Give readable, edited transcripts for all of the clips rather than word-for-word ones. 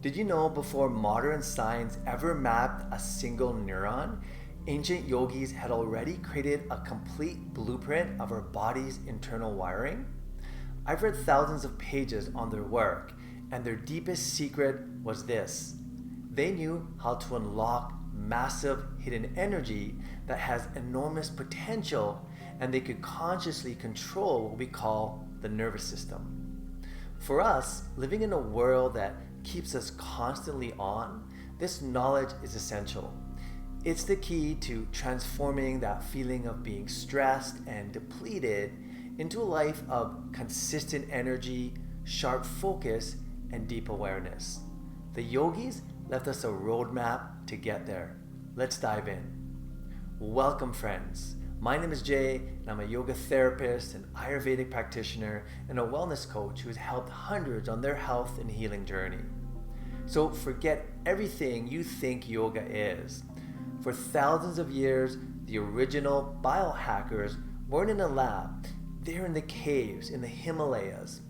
Did you know before modern science ever mapped a single neuron, ancient yogis had already created a complete blueprint of our body's internal wiring? I've read thousands of pages on their work, and their deepest secret was this. They knew how to unlock massive hidden energy that has enormous potential, and they could consciously control what we call the nervous system. For us, living in a world that keeps us constantly on, this knowledge is essential. It's the key to transforming that feeling of being stressed and depleted into a life of consistent energy, sharp focus, and deep awareness. The yogis left us a roadmap to get there. Let's dive in. Welcome, friends. My name is Jay, and I'm a yoga therapist, an Ayurvedic practitioner, and a wellness coach who has helped hundreds on their health and healing journey. So forget everything you think yoga is. For thousands of years, the original biohackers weren't in a lab. They're in the caves, in the Himalayas.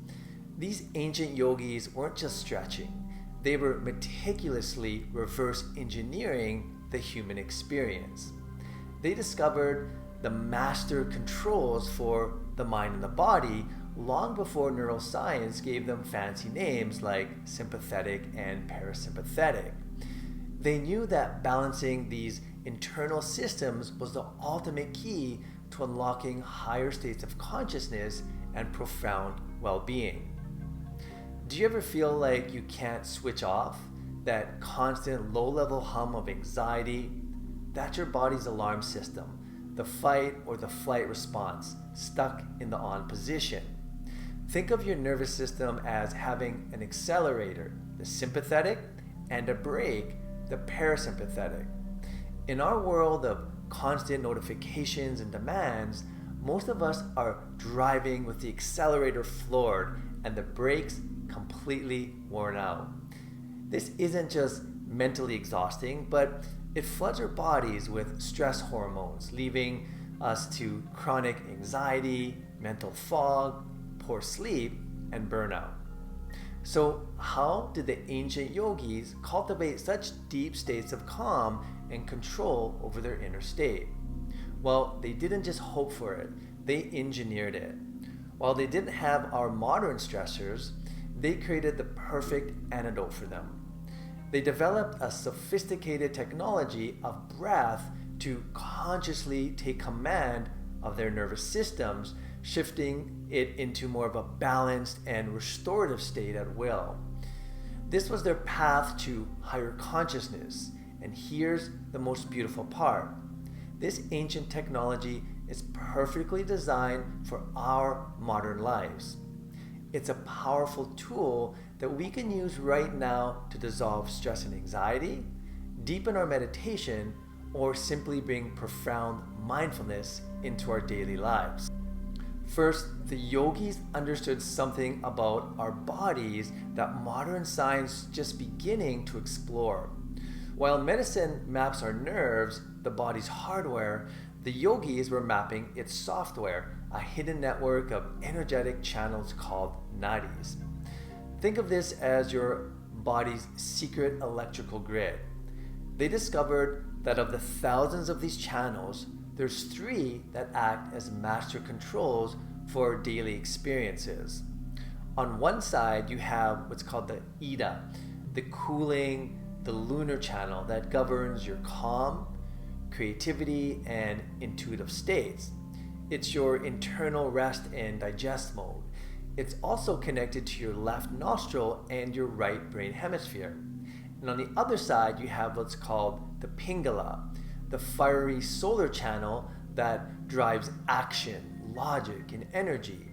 These ancient yogis weren't just stretching. They were meticulously reverse engineering the human experience. They discovered the master controls for the mind and the body long before neuroscience gave them fancy names like sympathetic and parasympathetic. They knew that balancing these internal systems was the ultimate key to unlocking higher states of consciousness and profound well-being. Do you ever feel like you can't switch off? That constant low-level hum of anxiety? That's your body's alarm system, the fight or the flight response, stuck in the on position. Think of your nervous system as having an accelerator, the sympathetic, and a brake, the parasympathetic. In our world of constant notifications and demands, most of us are driving with the accelerator floored and the brakes completely worn out. This isn't just mentally exhausting, but it floods our bodies with stress hormones, leaving us to chronic anxiety, mental fog, poor sleep, and burnout. So how did the ancient yogis cultivate such deep states of calm and control over their inner state? Well, they didn't just hope for it, they engineered it. While they didn't have our modern stressors, they created the perfect antidote for them. They developed a sophisticated technology of breath to consciously take command of their nervous systems, shifting it into more of a balanced and restorative state at will. This was their path to higher consciousness, and here's the most beautiful part. This ancient technology is perfectly designed for our modern lives. It's a powerful tool that we can use right now to dissolve stress and anxiety, deepen our meditation, or simply bring profound mindfulness into our daily lives. First, the yogis understood something about our bodies that modern science is just beginning to explore. While medicine maps our nerves, the body's hardware, the yogis were mapping its software, a hidden network of energetic channels called nadis. Think of this as your body's secret electrical grid. They discovered that of the thousands of these channels, there's 3 that act as master controls for our daily experiences. On one side, you have what's called the Ida, the cooling, the lunar channel that governs your calm, creativity, and intuitive states. It's your internal rest and digest mode. It's also connected to your left nostril and your right brain hemisphere. And on the other side, you have what's called the Pingala, the fiery solar channel that drives action, logic, and energy.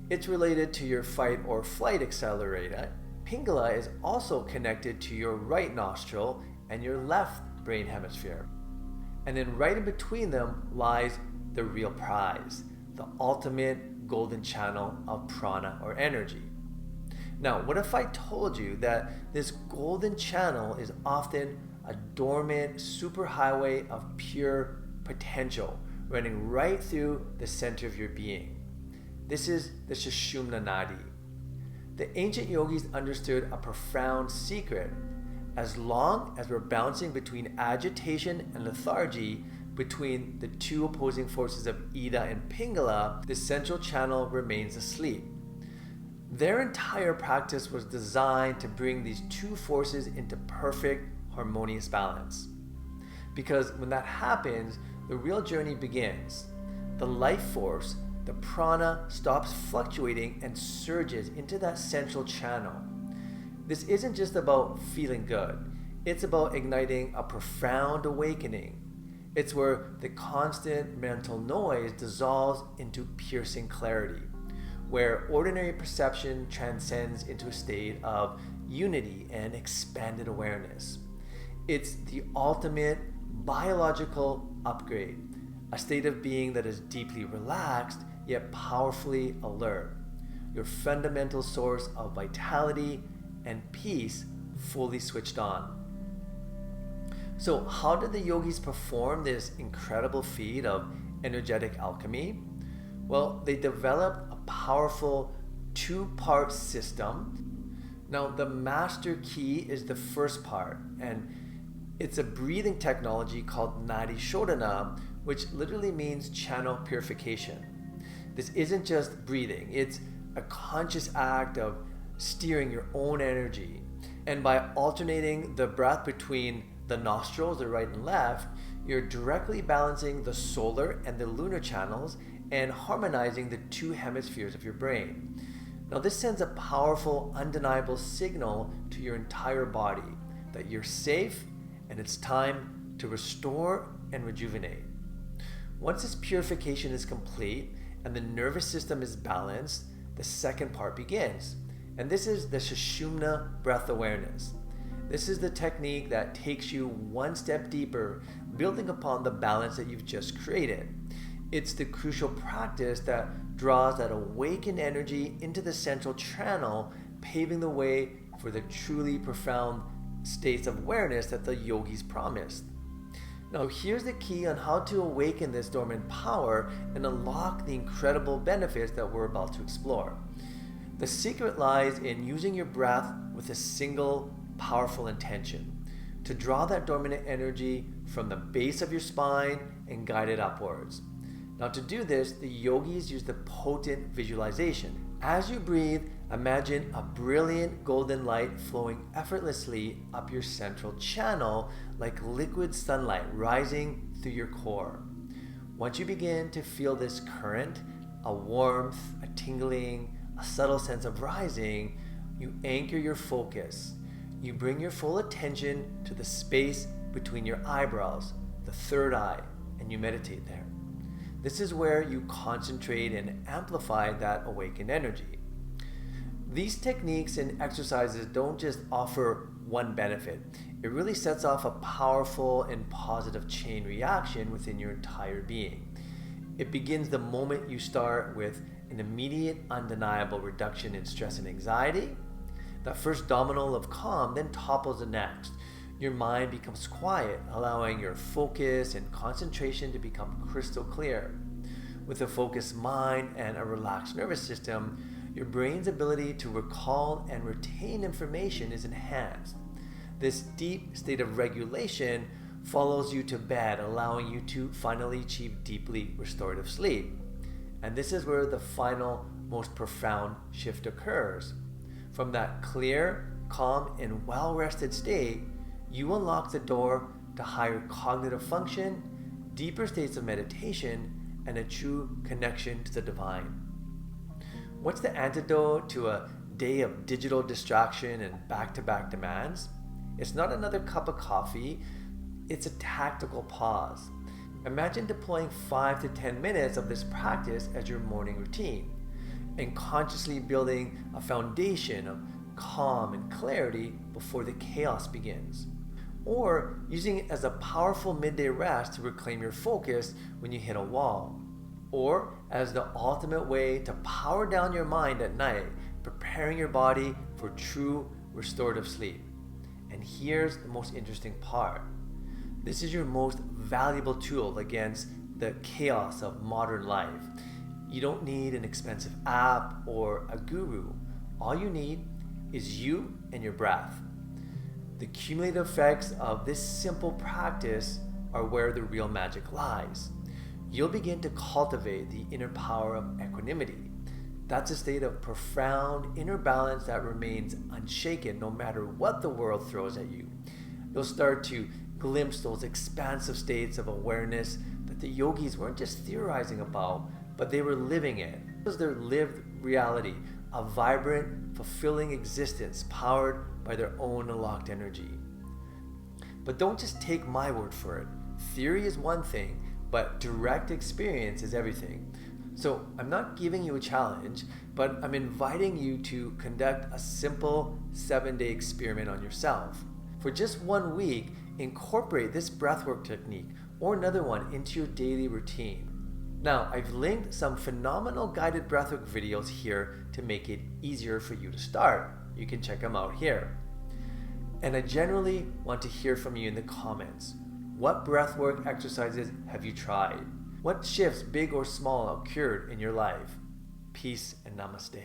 It's related to your fight or flight accelerator. Pingala is also connected to your right nostril and your left brain hemisphere. And then right in between them lies the real prize, the ultimate golden channel of prana or energy. Now, what if I told you that this golden channel is often a dormant superhighway of pure potential running right through the center of your being? This is the Sushumna Nadi. The ancient yogis understood a profound secret. As long as we're bouncing between agitation and lethargy, between the two opposing forces of Ida and Pingala, the central channel remains asleep. Their entire practice was designed to bring these two forces into perfect, harmonious balance. Because when that happens, the real journey begins. The life force, the prana, stops fluctuating and surges into that central channel. This isn't just about feeling good. It's about igniting a profound awakening. It's where the constant mental noise dissolves into piercing clarity, where ordinary perception transcends into a state of unity and expanded awareness. It's the ultimate biological upgrade, a state of being that is deeply relaxed yet powerfully alert, your fundamental source of vitality and peace fully switched on. So how did the yogis perform this incredible feat of energetic alchemy? Well, they developed a powerful two-part system. Now, the master key is the first part, and it's a breathing technology called Nadi Shodhana, which literally means channel purification. This isn't just breathing, it's a conscious act of steering your own energy. And by alternating the breath between the nostrils, the right and left, you're directly balancing the solar and the lunar channels and harmonizing the two hemispheres of your brain. Now, this sends a powerful, undeniable signal to your entire body that you're safe and it's time to restore and rejuvenate. Once this purification is complete and the nervous system is balanced, the second part begins. And this is the Sushumna breath awareness. This is the technique that takes you one step deeper, building upon the balance that you've just created. It's the crucial practice that draws that awakened energy into the central channel, paving the way for the truly profound states of awareness that the yogis promised. Now, here's the key on how to awaken this dormant power and unlock the incredible benefits that we're about to explore. The secret lies in using your breath with a single powerful intention to draw that dormant energy from the base of your spine and guide it upwards. Now, to do this, the yogis use the potent visualization. As you breathe, imagine a brilliant golden light flowing effortlessly up your central channel like liquid sunlight rising through your core. Once you begin to feel this current, a warmth, a tingling, a subtle sense of rising, you anchor your focus. You bring your full attention to the space between your eyebrows, the third eye, and you meditate there. This is where you concentrate and amplify that awakened energy. These techniques and exercises don't just offer one benefit. It really sets off a powerful and positive chain reaction within your entire being. It begins the moment you start with an immediate, undeniable reduction in stress and anxiety. That first domino of calm then topples the next. Your mind becomes quiet, allowing your focus and concentration to become crystal clear. With a focused mind and a relaxed nervous system, your brain's ability to recall and retain information is enhanced. This deep state of regulation follows you to bed, allowing you to finally achieve deeply restorative sleep. And this is where the final, most profound shift occurs. From that clear, calm, and well-rested state, you unlock the door to higher cognitive function, deeper states of meditation, and a true connection to the divine. What's the antidote to a day of digital distraction and back-to-back demands? It's not another cup of coffee, it's a tactical pause. Imagine deploying 5 to 10 minutes of this practice as your morning routine and consciously building a foundation of calm and clarity before the chaos begins. Or using it as a powerful midday rest to reclaim your focus when you hit a wall. Or as the ultimate way to power down your mind at night, preparing your body for true restorative sleep. And here's the most interesting part. This is your most valuable tool against the chaos of modern life. You don't need an expensive app or a guru. All you need is you and your breath. The cumulative effects of this simple practice are where the real magic lies. You'll begin to cultivate the inner power of equanimity. That's a state of profound inner balance that remains unshaken no matter what the world throws at you. You'll start to glimpse those expansive states of awareness that the yogis weren't just theorizing about, but they were living in. It was their lived reality, a vibrant, fulfilling existence powered by their own unlocked energy. But don't just take my word for it. Theory is one thing, but direct experience is everything. So I'm not giving you a challenge, but I'm inviting you to conduct a simple 7-day experiment on yourself. For just 1 week, incorporate this breathwork technique or another one into your daily routine. Now, I've linked some phenomenal guided breathwork videos here to make it easier for you to start. You can check them out here. And I generally want to hear from you in the comments. What breathwork exercises have you tried? What shifts, big or small, occurred in your life? Peace and namaste.